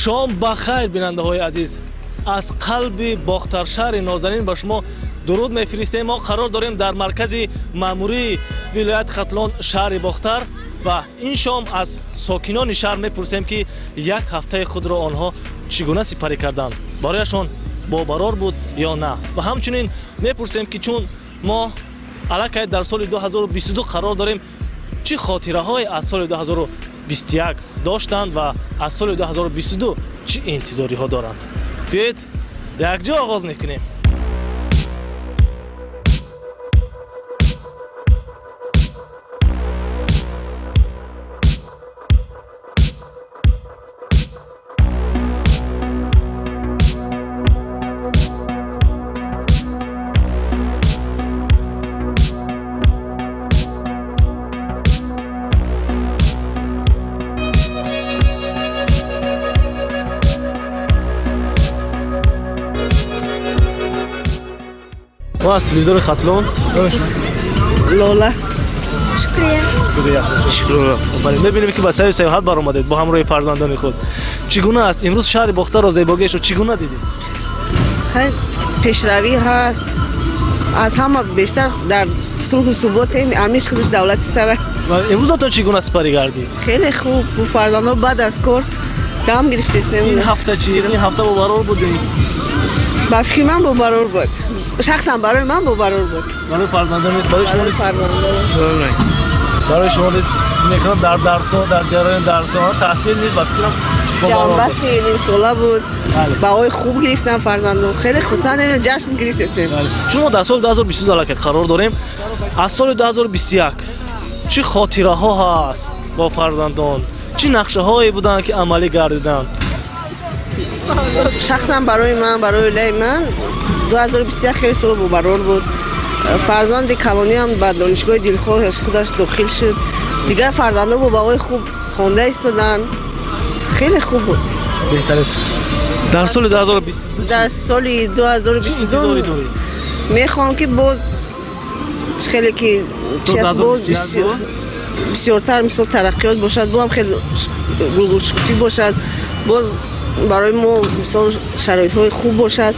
شام بخیر بیننده های عزیز، از قلب باختر شهر نازنین به شما درود میفرستیم. ما قرار داریم در مرکز ماموری ولایت ختلان شهر باختر و این شام از ساکنان شهر میپرسیم که یک هفته خود را آنها چگونه سپری کردند، برایشان باقرار بود یا نه. و همچنین میپرسیم که چون ما علاقه در سال 2022 قرار داریم، چه خاطره های از سال 2021 داشتند و از سال 2022 چه انتظاری ها دارند. بیایید یک جا آغاز میکنیم. ما از تلویزیون ختلان لولا شکریه. میبینیم که با سیر سیاحت برآمدید با همراه فرزندان خود. چگونه است امروز شهر باختر را زیباییش رو چگونه دیدید؟ خیلی پیشروی هست، از همه بیشتر در صلح و ثبات امیش خودش دولت سره. امروز تو چگونه سپری کردید؟ خیلی خوب. و فرزندان بعد از کار دم گرفتیم. این هفته چی؟ این هفته باقرار بودیم؟ با فکر من باقرار بود، شخصا برای من باقرار بود. برای فرزندان نیست، برای شما نیست. برای شما نیست. میکنم در درس‌ها، در جریان درس‌ها تحصیل نیست. با فکرم جانبستی نیم ساله بود. بهای خوب گرفتن فرزندان، خیلی خوشحال جشن گرفتیم. چون ما در سال 2022 علاقه قرار داریم، از سال 2021 چه خاطره ها هست با فرزندان؟ چه نقشه هایی بودن که عملی گردیدن؟ شخصا برای من، برای ولی من 2021 خیلی سال باقرار بود. فرزند کلانی هم به دانشگاه دلخواهش خودش داخل شد. دیگر فرزندان با بهای خوب خوانده ایستادن. خیلی خوب بود. بهتره. در سال 2022 در سال 2022 میخوام که باز خیلی که بسیارتر مثل ترقیات باشد، با هم خیلی گلگوشکوفی باشد، باز برای ما مثال شرایط های خوب باشد،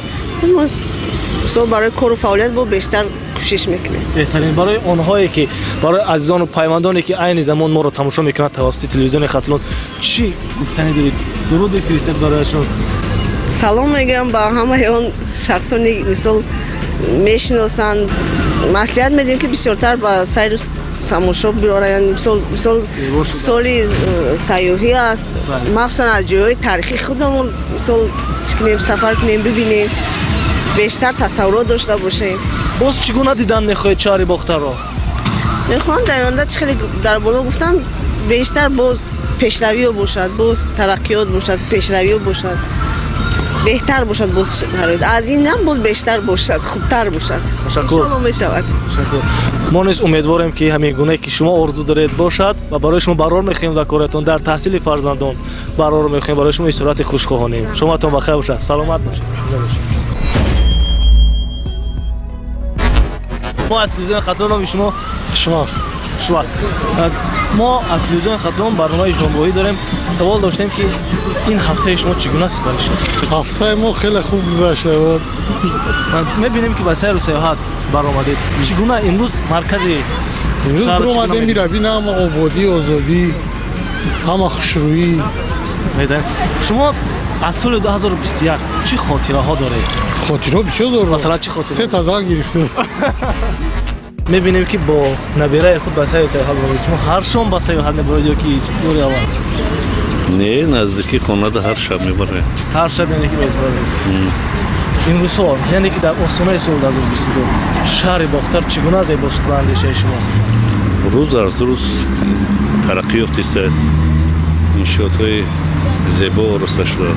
مثال برای کار و فعالیت با بیشتر کوشش میکنیم. بهترین برای آنهایی که برای عزیزان و پیوندانی که عین زمان ما رو تماشا میکنند توسط تلویزیون ختلان چی گفتنی دارید؟ درود بفرستید برایشون. سلام میگم با همه اون شخصانی مثال میشناسند. مصلحت میدیم که بسیارتر با سیر تماشا بیارن. مثال سالی سیاحی است، مخصوصا از جایهای تاریخی خودمون مثال کنیم، سفر کنیم، ببینیم، بیشتر تصورات داشته باشیم. باز چگونه دیدن میخواید شهر باختر را؟ میخوام در آینده خیلی در بالا گفتم بیشتر باز پیشروی باشد، باز ترقیات باشد، پیشروی باشد، بهتر باشد، باز از این هم باز بیشتر باشد، خوبتر باشد. انشالله میشود. ما نیز امیدواریم که همین گونه که شما آرزو دارید باشد و برای شما قرار میخوایم در کارتون، در تحصیل فرزندان قرار میخوایم، برای شما اشتراط خوشخواهانیم. شما تون بخیر باشید، سلامت باشید. ما از تلویزیون ختلان شما ما از تلویزیون ختلان برنامه ژانبویی داریم. سوال داشتیم که این هفته شما چگونه سپری شد؟ هفته ما خیلی خوب گذشته بود. میبینیم که با سیر و سیاحت برآمدید. چگونه امروز مرکز شهر برآمدیم میره ببینم آبادی، آزادی، همه خوشرویی. شما از سال 2021 چه خاطره ها دارید؟ خاطره بسیار دارم. مثلا چه خاطره؟ 3000 گرفته. میبینیم که با نبیره خود با سیاحت برید. شما هر شام با سیاحت نبرید یا که دوری اول؟ نه، نزدیکی خانه هر شب میبره. هر شب یعنی که باید این روزها یعنی که در آستانه سال 2022 شهر باختر چگونه زیبا شد به اندیشه شما؟ روز در روز ترقی یافته، انشاءات‌های زیبا و رسته شده.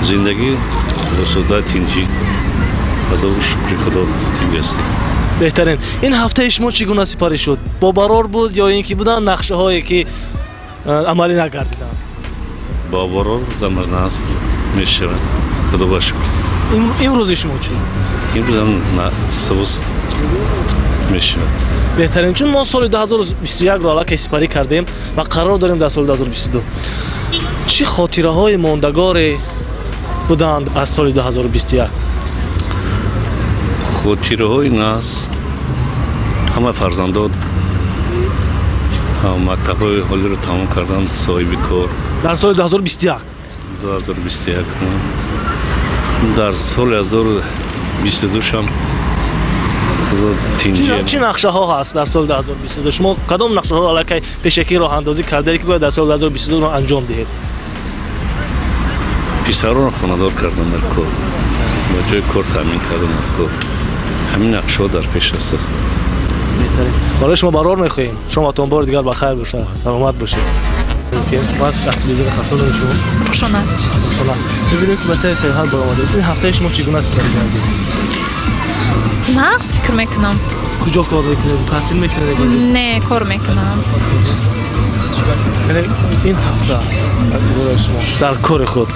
زندگی بسیار تنجی، از او شکر خدا تنجی هستیم. بهترین. این هفته شما چگونه سپری شد؟ باقرار بود یا اینکه بودن نقشه هایی که عملی نگردیدن؟ باقرار بود، اما نصب میشود. خدا با شکر است. این روز شما چی؟ این روز هم سبز میشود. بهترین. چون ما سال 2021 را علاقه سپری کردیم و قرار داریم در سال 2022 چی خاطره های ماندگاری بودند از سال 2021 خاطره های ناس همه فرزندان مکتب های حالی رو تمام کردن صاحب کار در سال 2021 در سال 2022 هم چی نقشه ها هست در سال 2022 شما کدام نقشه ها علاقه پیشکی راه اندازی کرده که باید در سال 2022 رو انجام دهید پسران خانه‌دار کردن در کار و جای کار تامین کردن در کار همین نقشه ها در پیش است بهتره برای شما برار میخواهیم شما تا بار دیگر بخیر باشه سلامت باشه ما از تلویزیون خاطر شما خوشحالم ببینید که واسه سیاحت برآمده این هفته شما چگونه است کردید مغز فکر میکنم کجا کار میکنید تحصیل میکنید نه کار میکنم یعنی این هفته شما در کار خود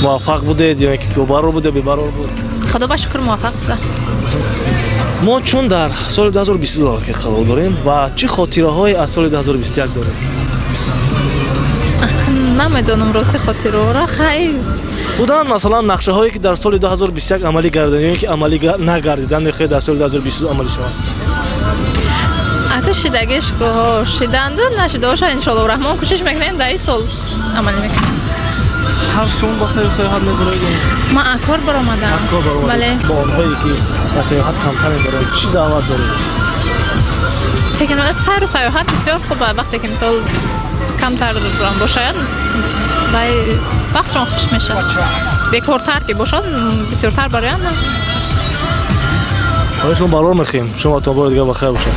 موفق بودید یا اینکه بی‌برار بوده بی‌برار بود خدا با شکر موفق بوده ما چون در سال 2022 که قرار داریم و چه خاطره های از سال 2021 داریم نمیدونم راستی خاطره را خیلی بودن مثلا نقشه هایی که در سال 2021 عملی گردیدن یا که عملی نگردیدن میخواد در سال 2022 عملی شود اگه شدگیش که شدند و نشده باشه انشالله رحمان کوشش میکنیم در این سال عملی میکنیم هر شما با سیاحت می‌برید ما کار برآمدم بله با آنهایی که با سیاحت کمتر می‌برند چی دعوت دارید فکر کنم سیر و سیاحت بسیار خوبه وقتی که مثلا کمتر دارم باشه وقتشان خوش میشه بیکارتر که باشد بسیارتر برای آن برای شما برار میخواییم شما تا بار دیگه بخیر باشه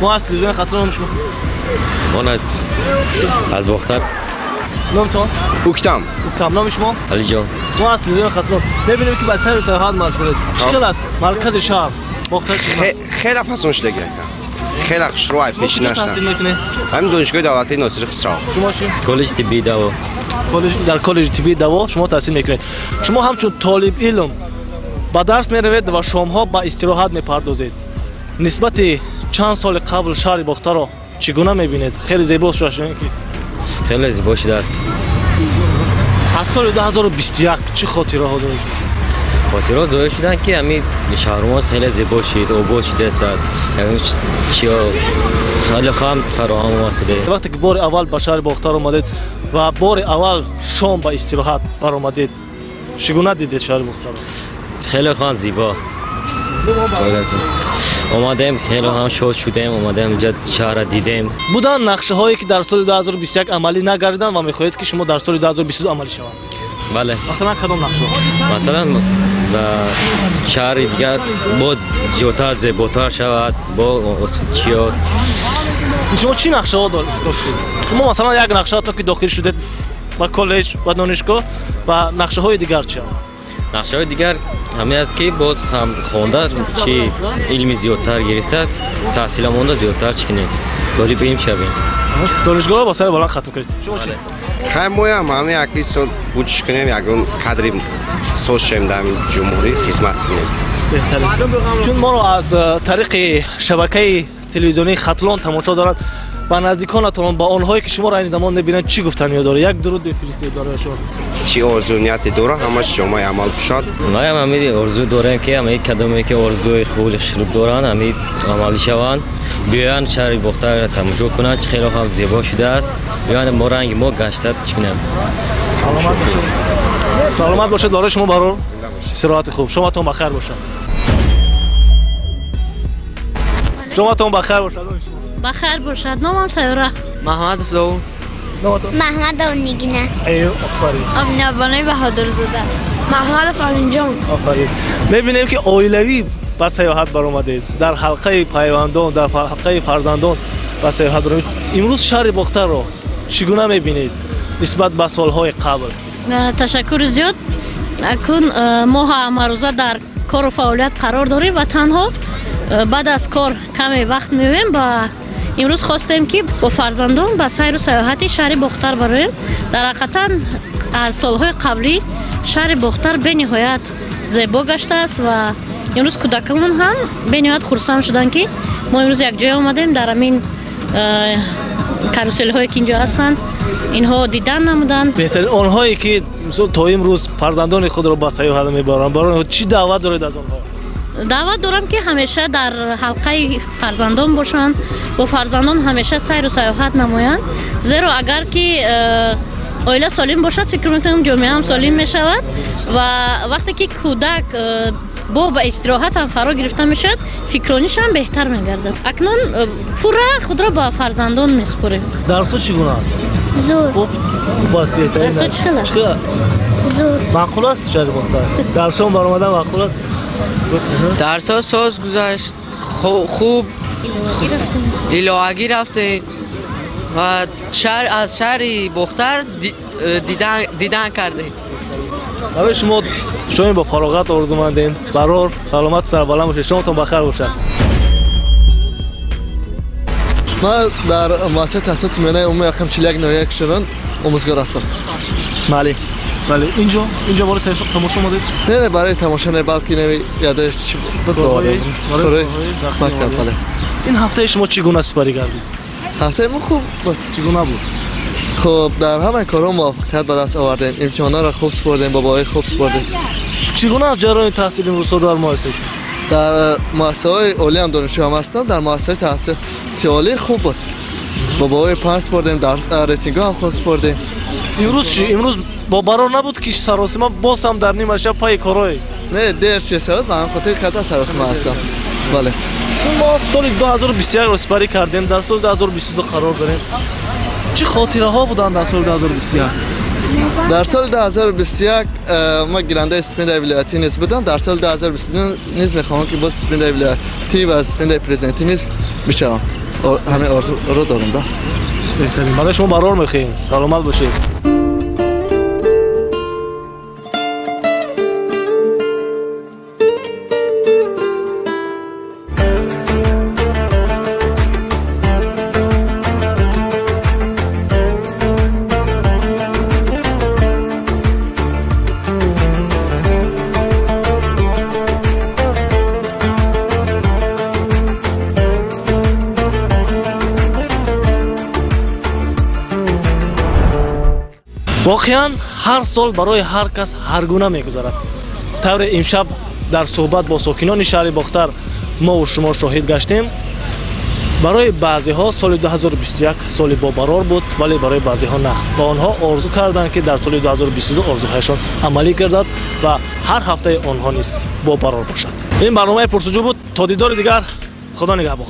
ما از تلویزیون خاطر نام شما من از بختر نامتون اوکتام نام شما علی جان ما از تلویزیون خاطر میبینیم که با سیر و سیاحت مشغولید چقدر است مرکز شهر بختر خیلی فسون شده خیلی شروع پیش نشد همین دانشگاه دولتی ناصر خسرو شما چی کالج طبی دوا در کالج طبی دوا شما تحصیل میکنید شما همچون طالب علم با درس میروید و شامها با استراحت میپردازید نسبت چند سال قبل شهر بختر را چگونه میبینید خیلی زیبا شده که خیلی زیبا شده است از سال 2021 چه خاطره ها دارید خاطرات ظاهر شدن که همین شهرماز خیلی زیبا شد آباد شده است یعنی چیا خیلی خام فراهم واسطه وقتی که بار اول به شهر بختر آمدید و بار اول شام با استراحت برآمدید چگونه دیدید شهر بختر خیلی خام زیبا اومدیم خیلی هم شاد شدیم اومدیم اینجا شهر دیدیم بودن نقشه هایی که در سال 2021 عملی نگردیدن و میخواهید که شما در سال 2022 عملی شوند بله مثلا کدام نقشه مثلا شهر دیگر بود زیادتر زیباتر شود با چیا شما چی نقشه ها داشتید شما مثلا یک نقشه تا که داخل شدید با کالج و دانشگاه و نقشه های دیگر چی نقشه های دیگر همین است که باز هم خوانده چی علمی زیادتر گرفته تحصیل مونده زیادتر چکنیم داری بریم شویم دانشگاه رو با سر بلند ختم کنید شما چی خیلی ما همه یکی سال بودش کنیم یکون کادری سال شیم در جمهوری خدمت کنیم بهتره چون ما رو از طریق شبکه تلویزیونی خطلان تماشا دارند و نزدیکانتون با آنهایی که شما را این زمان نبینند چی گفتنی داره یک درود بفرستید برای شما چی آرزو نیت داره همش شما عمل بشد ما هم همین آرزو داریم که همین کدومی که آرزوی خود شروع دارن همین عملی شوند بیان شهر بختر را تماشا کنند خیلی هم زیبا شده است بیان ما رنگ ما گشته چکنیم سلامت باشید برای شما برای استراحت خوب شما تون بخیر باشید شما تون بخیر باشید بخیر باشد نامم سیاره محمد فلو محمد اونیگینه ایو آفرین امنیه بانوی بهادر زاده محمد فرینجان آفرین میبینیم که عائلوی با سیاحت برآمدید در حلقه پیوندان در حلقه فرزندان با سیاحت برآمدید امروز شهر بختر را چگونه میبینید نسبت به سالهای قبل تشکر زیاد اکنون ما همه روزه در کار و فعالیت قرار داریم و تنها بعد از کار کمی وقت میویم و امروز خواستیم که با فرزندان به سیر و سیاحت شهر بختر بریم در حقیقتا از سالهای قبلی شهر بختر به نهایت زیبا گشته است و امروز کودکان هم به نهایت خرسند شدن که ما امروز یک جای آمدیم در همین карусел‌ҳое ки инҷо ҳастанд инҳо дидан намуданд. беҳтарин онҳое ки мисол то имрӯз фарзандони худро ба саёҳат мебаранд барои чӣ даъват доред аз онҳо? даъват дорам ки ҳамеша дар ҳалқаи фарзандон бошанд, бо фарзандон ҳамеша сайру саёҳат намоянд, зеро агар ки оила солим бошад фикр мекунам ҷомеаам солим мешавад ва вақте ки кӯдак бо ба истироҳатам фаро гирифта мешавад фикронишам беҳтар мегардад. Акнун пурра худро ба фарзандон месупурем. дарсо чӣ гуна аст? зур хуб бас беҳтарин дарсо чӣ хел аст? зур маъқул аст шаҳри бохтар дарсон баромадан маъқул аст? дарсо соз гузашт хуб илоагӣ рафтем ва аз шаҳри бохтар дидан кардем. барои шумо шоми бо фароғат орзумандем. барор саломату сарбаланд бошед. шоматон бахайр бошад. ман дар муассисаи таҳсилоти миёнаи умумии рақам 41 кишонон омӯзгор ҳастам. маълим. бале инҷо барои тамошо омадед? не барои тамошо не балки неми яда чи корҳои мактаб. бале. ин ҳафтаи шумо чӣ гуна сипарӣ гардид? ҳафтаи мо хуб буд. чӣ гуна буд? хуб дар ҳамаи корҳо муваффақият ба даст овардем. имтиҳонҳоро хуб супордем, бобоҳои хуб супордем. чӣ гуна аст ҷараёни таҳсили имрӯзҳо дар муассисаи шумо? дар муассисаҳои олиам донишҷӯам ҳастам. дар муассисаҳои таҳсилоти олӣ хуб буд. бобоҳои панҷ супордем, дар рейтингҳо ҳам хуб супордем. имрӯз чӣ? имрӯз бо барор набуд ки саросима боз ҳам дар нима шаб паи корое? не дер чесавад ба ҳам хотири ката саросима ҳастам. бале. мо соли 2021 ро сипарӣ кардем, дар соли 2022 қарор дорем. чӣ хотираҳо буданд дар соли 2021? дар соли 2021 ма гирандаи стипендияи вилоятӣ низ будам. дар соли 2022 низ мехоҳам ки бо стипендияи вилоятӣ ва стипендияи президентӣ низ бишавам. ҳамин орзуро дорам да. беҳтарин. барои шумо барор мехоҳем. саломат бошед. воқеан ҳар сол барои ҳар кас ҳар гуна мегузарад. тавре имшаб дар суҳбат бо сокинони шаҳри бохтар мову шумо шоҳид гаштем. барои баъзеҳо соли 2021 соли бобарор буд, вале барои баъзеҳо на. ва онҳо орзу карданд ки дар соли 2022 орзуҳояшон амалӣ гардад ва ҳар ҳафтаи онҳо низ бобарор бошад. ин барномаи пурсуҷӯ буд. то дидори дигар, худо нигаҳбон.